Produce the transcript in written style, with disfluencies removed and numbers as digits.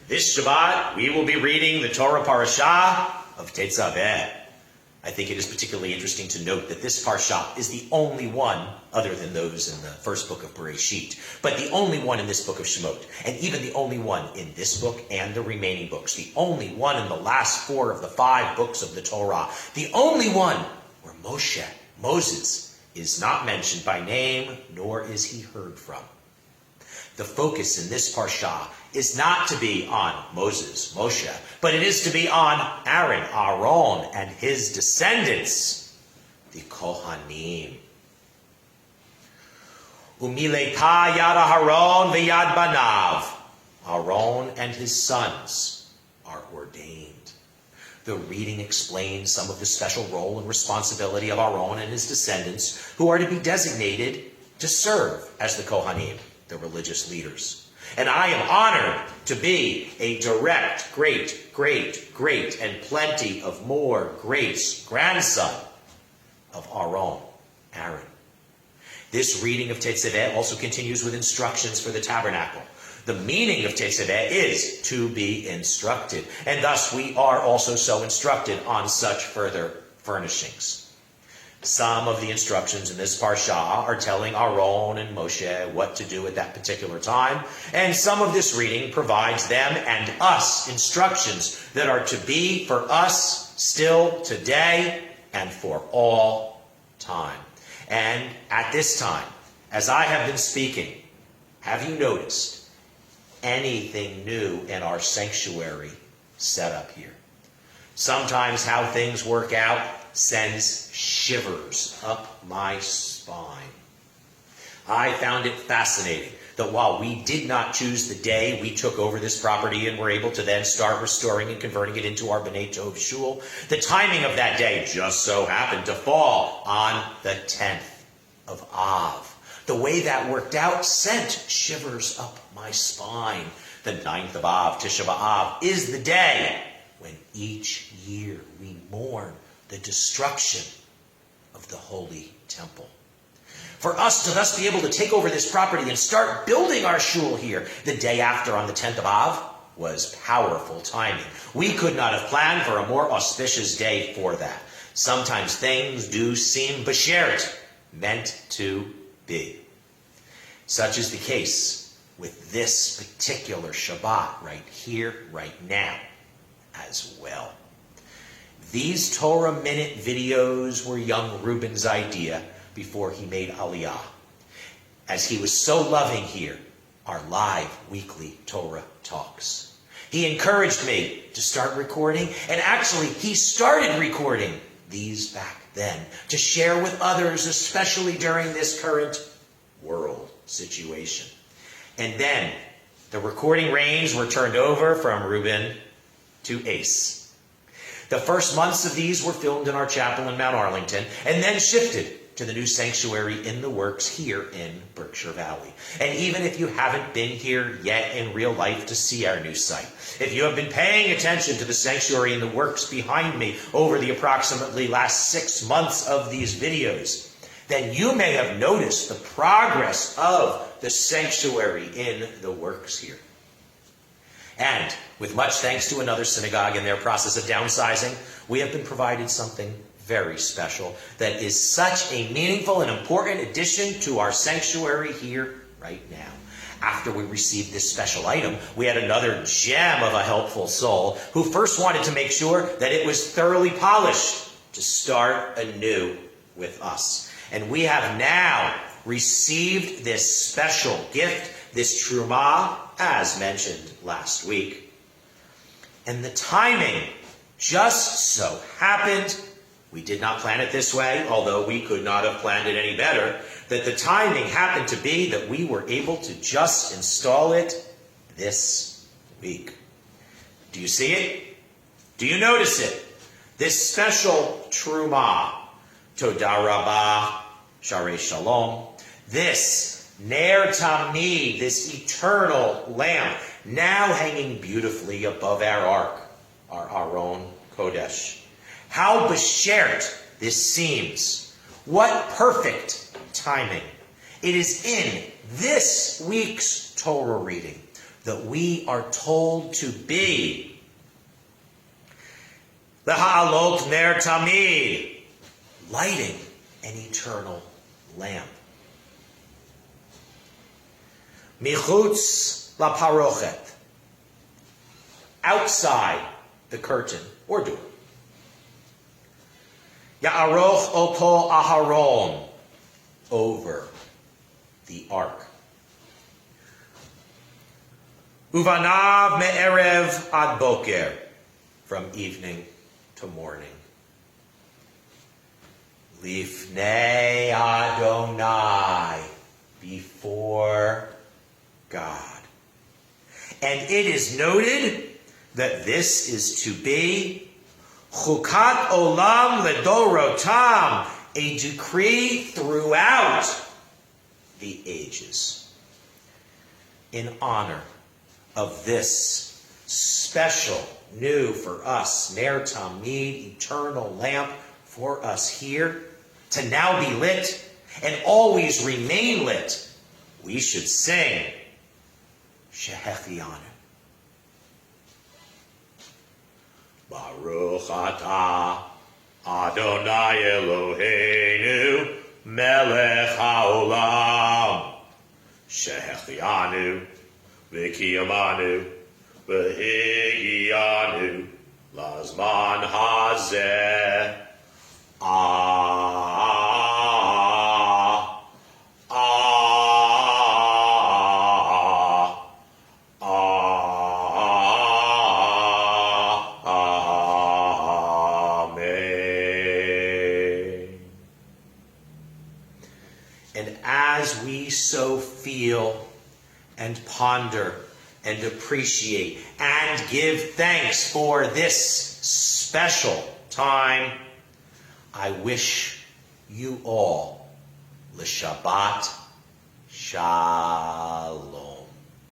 This Shabbat, we will be reading the Torah parashah of Tetzaveh. I think it is particularly interesting to note that this parashah is the only one, other than those in the first book of Bereshit, but the only one in this book of Shemot, and even the only one in this book and the remaining books, the only one in the last 4 of the 5 books of the Torah, the only one where Moses, is not mentioned by name, nor is he heard from. The focus in this parsha is not to be on Moses, Moshe, but it is to be on Aaron, and his descendants, the Kohanim. Umileka yad Aharon v'yad banav. Aaron and his sons are ordained. The reading explains some of the special role and responsibility of Aaron and his descendants, who are to be designated to serve as the Kohanim, the religious leaders. And I am honored to be a direct, great, and plenty of more greats grandson of Aaron. This reading of Tetzaveh also continues with instructions for the tabernacle. The meaning of Tetzaveh is to be instructed, and thus we are also so instructed on such further furnishings. Some of the instructions in this parsha are telling Aaron and Moshe what to do at that particular time, and some of this reading provides them and us instructions that are to be for us still today and for all time. And at this time, as I have been speaking, have you noticed anything new in our sanctuary set up here? Sometimes how things work out sends shivers up my spine. I found it fascinating that while we did not choose the day we took over this property and were able to then start restoring and converting it into our B'nai Tov shul, the timing of that day just so happened to fall on the 10th of Av. The way that worked out sent shivers up my spine. The 9th of Av, Tisha B'Av, is the day when each year we mourn the destruction of the Holy Temple. For us to thus be able to take over this property and start building our shul here the day after on the 10th of Av was powerful timing. We could not have planned for a more auspicious day for that. Sometimes things do seem b'sheret, meant to be. Such is the case with this particular Shabbat right here, right now, as well. These Torah Minute videos were young Reuben's idea before he made Aliyah, as he was so loving here our live weekly Torah talks. He encouraged me to start recording, and actually he started recording these back then to share with others, especially during this current world situation. And then the recording reins were turned over from Reuben to Ace. The first months of these were filmed in our chapel in Mount Arlington and then shifted to the new sanctuary in the works here in Berkshire Valley. And even if you haven't been here yet in real life to see our new site, if you have been paying attention to the sanctuary in the works behind me over the approximately last 6 months of these videos, then you may have noticed the progress of the sanctuary in the works here. And with much thanks to another synagogue in their process of downsizing, we have been provided something very special that is such a meaningful and important addition to our sanctuary here right now. After we received this special item, we had another gem of a helpful soul who first wanted to make sure that it was thoroughly polished to start anew with us. And we have now received this special gift, this trumah, as mentioned last week. And the timing just so happened, we did not plan it this way, although we could not have planned it any better, that the timing happened to be that we were able to just install it this week. Do you see it? Do you notice it? This special trumah, Todah Rabbah, Sharei Shalom, this Ner Tamid, this eternal lamp, now hanging beautifully above our ark, our Aron Kodesh. How b'sheret this seems. What perfect timing. It is in this week's Torah reading that we are told to be. Leha'alot ner tamid, lighting an eternal lamp. Michutz laparochet, outside the curtain or door. Ya'aroch oto Aharon, over the ark. Uvanav me'erev ad boker, from evening to morning. Lifnei Adonai, before God. And it is noted that this is to be Chukat Olam Ledorotam, a decree throughout the ages, in honor of this special, new for us, Ner Tamid, eternal lamp for us here, to now be lit and always remain lit. We should sing Shehechianu. Baruch atah Adonai Eloheinu melech haolam shehechianu v'kiyamanu v'higianu lazman hazeh. And as we so feel and ponder and appreciate and give thanks for this special time, I wish you all l'Shabbat Shalom.